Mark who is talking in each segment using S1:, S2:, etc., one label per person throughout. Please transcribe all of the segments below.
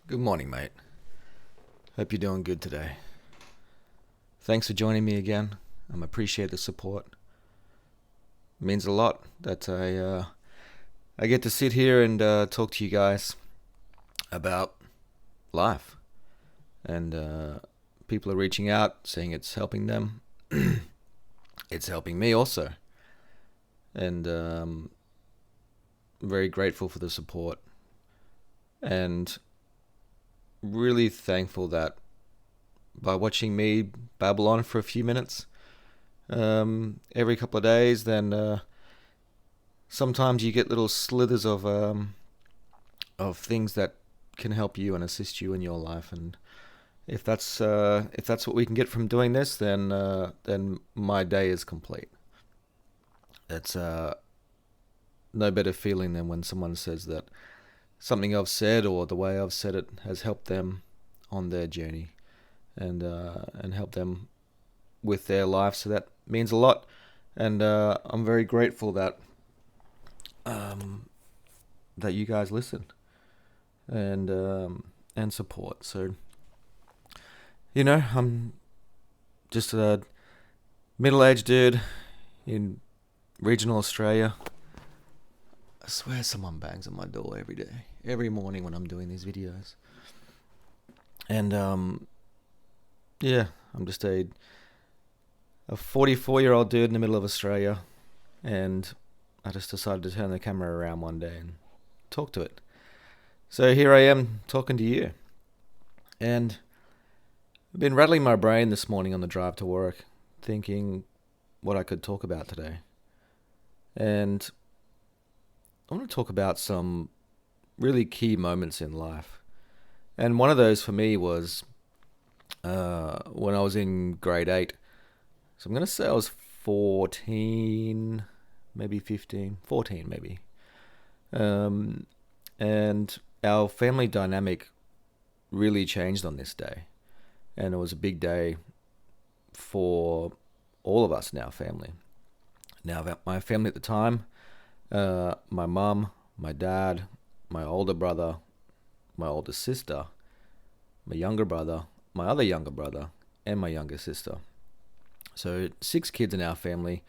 S1: Good morning, mate. Hope you're doing good today. Thanks for joining me again. I appreciate the support. It means a lot that I get to sit here and talk to you guys about life. And people are reaching out, saying it's helping them. It's helping me also. And I'm very grateful for the support. And really thankful that by watching me babble on for a few minutes every couple of days, then sometimes you get little slithers of things that can help you and assist you in your life. And if that's what we can get from doing this, then my day is complete. It's no better feeling than when someone says that something I've said or the way I've said it has helped them on their journey and help them with their life. So that means a lot, and I'm very grateful that that you guys listen and support. So I'm just a middle-aged dude in regional Australia. I swear someone bangs on my door every day, every morning when I'm doing these videos. And I'm just a 44-year-old dude in the middle of Australia, and I just decided to turn the camera around one day and talk to it. So here I am talking to you. And I've been rattling my brain this morning on the drive to work, thinking what I could talk about today. And I want to talk about some really key moments in life. And one of those for me was when I was in grade 8. So I'm going to say I was 14, maybe 15, 14 maybe. And our family dynamic really changed on this day. And it was a big day for all of us in our family. Now, my family at the time, my mum, my dad, my older brother, my older sister, my younger brother, my other younger brother, and my younger sister. So 6 kids in our family.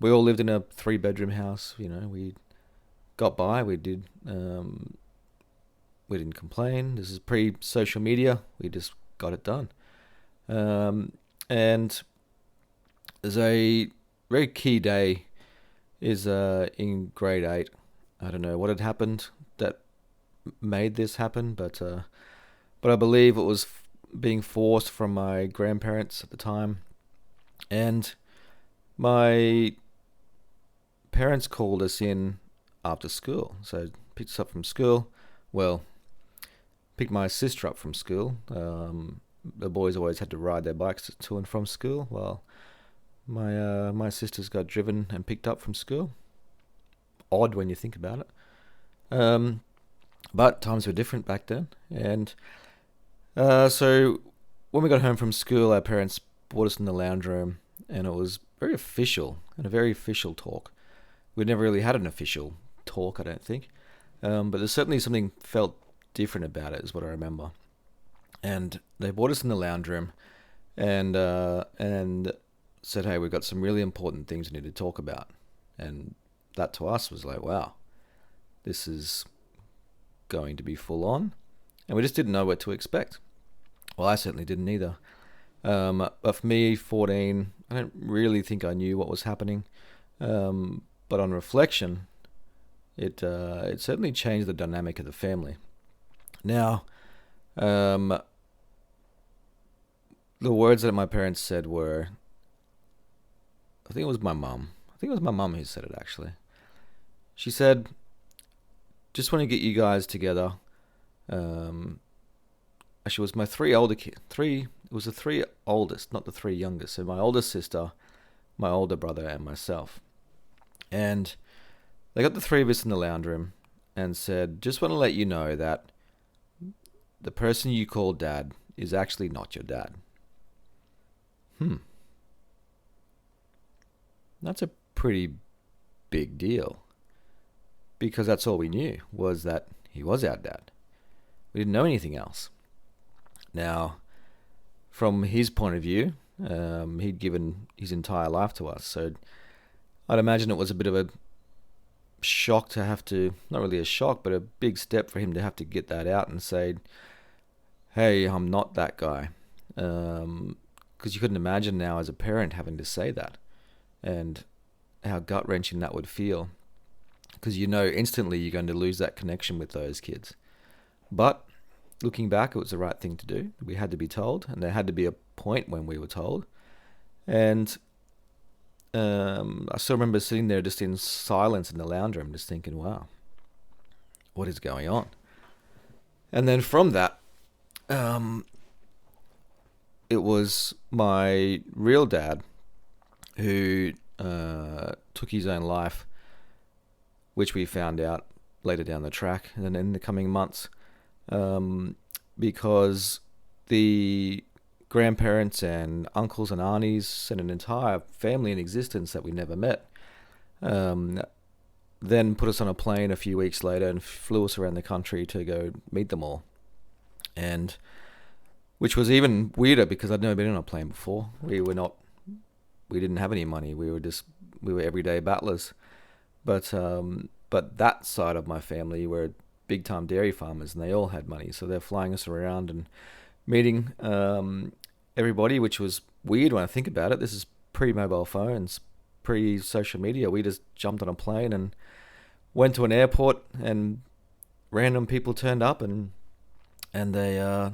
S1: We all lived in a 3-bedroom house. We got by. We didn't complain. This is pre-social media. We just got it done. And there's a very key day is in grade 8. I don't know what had happened that made this happen, but I believe it was being forced from my grandparents at the time. And my parents called us in after school. So picked us up from school. Well, picked my sister up from school. The boys always had to ride their bikes to and from school. Well, my sisters got driven and picked up from school. Odd when you think about it. But times were different back then. And so when we got home from school, our parents brought us in the lounge room, and it was very official and a very official talk. We'd never really had an official talk, I don't think. But there's certainly something felt different about it, is what I remember. And they brought us in the lounge room and said, hey, we've got some really important things we need to talk about. And that to us was like, wow, this is going to be full on. And we just didn't know what to expect. Well, I certainly didn't either. But for me, 14, I don't really think I knew what was happening. But on reflection, it certainly changed the dynamic of the family. Now, the words that my parents said were, I think it was my mum. I think it was my mum who said it, actually. She said, just want to get you guys together. Actually, it was my 3 older kids. It was the 3 oldest, not the 3 youngest. So my older sister, my older brother, and myself. And they got the 3 of us in the lounge room and said, just want to let you know that the person you call dad is actually not your dad. That's a pretty big deal. Because that's all we knew, was that he was our dad. We didn't know anything else. Now, from his point of view, he'd given his entire life to us, so I'd imagine it was a bit of a shock to have to, not really a shock, but a big step for him to have to get that out and say, hey, I'm not that guy. Because you couldn't imagine now as a parent having to say that, and how gut-wrenching that would feel, because you know instantly you're going to lose that connection with those kids. But looking back, it was the right thing to do. We had to be told, and there had to be a point when we were told. And I still remember sitting there just in silence in the lounge room, just thinking, wow, what is going on? And then from that, it was my real dad who took his own life, which we found out later down the track and in the coming months, because the grandparents and uncles and aunties and an entire family in existence that we never met then put us on a plane a few weeks later and flew us around the country to go meet them all. And which was even weirder because I'd never been on a plane before. We didn't have any money. We were everyday battlers. But that side of my family were big time dairy farmers, and they all had money, so they're flying us around and meeting everybody, which was weird when I think about it. This is pre-mobile phones, pre-social media. We just jumped on a plane and went to an airport, and random people turned up and they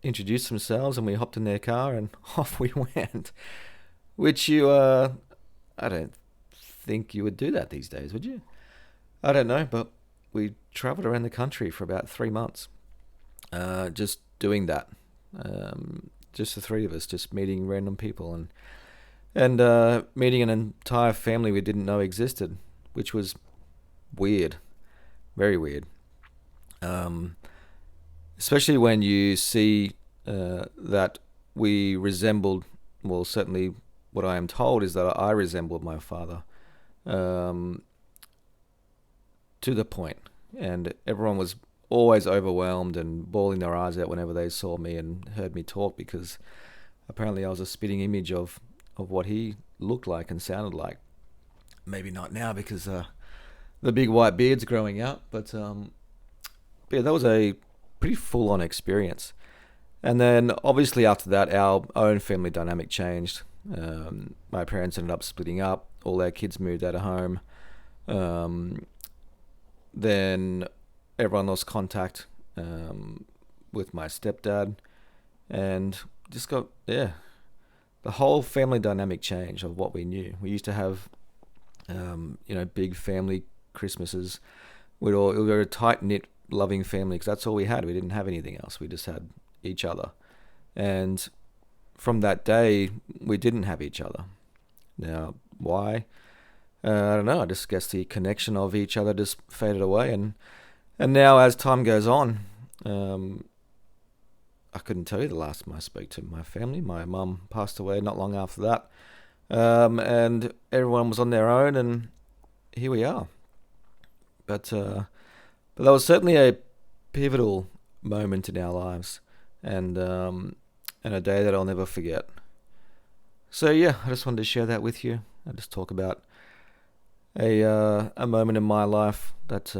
S1: introduced themselves, and we hopped in their car and off we went. Which I don't think you would do that these days, would you? I don't know, but we traveled around the country for about 3 months, just doing that. Just the three of us, just meeting random people and meeting an entire family we didn't know existed, which was weird, very weird. Especially when you see that we resembled, well, certainly what I am told is that I resembled my father, to the point, and everyone was always overwhelmed and bawling their eyes out whenever they saw me and heard me talk, because apparently I was a spitting image of what he looked like and sounded like. Maybe not now because the big white beard's growing out, but yeah, that was a pretty full-on experience. And then obviously after that, our own family dynamic changed. My parents ended up splitting up. All their kids moved out of home. Then everyone lost contact with my stepdad, and just got, the whole family dynamic changed of what we knew. We used to have, big family Christmases. We were a tight-knit, loving family, because that's all we had. We didn't have anything else. We just had each other. And from that day, we didn't have each other. Now, why? I don't know. I just guess the connection of each other just faded away. And now, as time goes on, I couldn't tell you the last time I spoke to my family. My mum passed away not long after that. And everyone was on their own, and here we are. But that was certainly a pivotal moment in our lives, and a day that I'll never forget. So yeah, I just wanted to share that with you. I just talk about a moment in my life that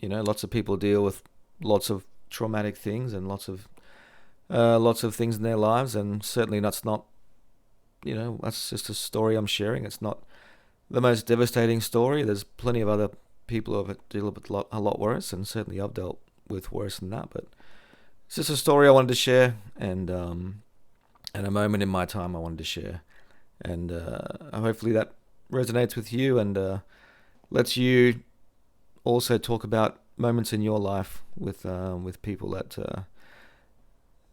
S1: lots of people deal with lots of traumatic things and lots of things in their lives, and certainly that's not, that's just a story I'm sharing. It's not the most devastating story. There's plenty of other people who have dealt with a lot worse, and certainly I've dealt with worse than that. But it's just a story I wanted to share, and a moment in my time I wanted to share, and hopefully that resonates with you and lets you also talk about moments in your life with people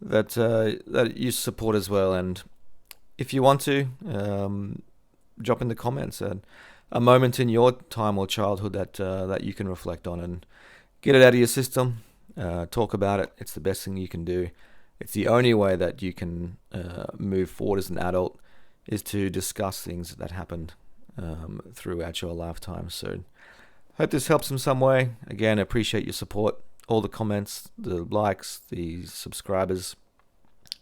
S1: that you support as well. And if you want to, drop in the comments a moment in your time or childhood that you can reflect on and get it out of your system. Talk about it. It's the best thing you can do. It's the only way that you can move forward as an adult, is to discuss things that happened throughout your lifetime. So hope this helps in some way. Again, I appreciate your support all the comments, the likes, the subscribers.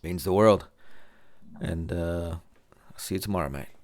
S1: Means the world. And see you tomorrow, mate.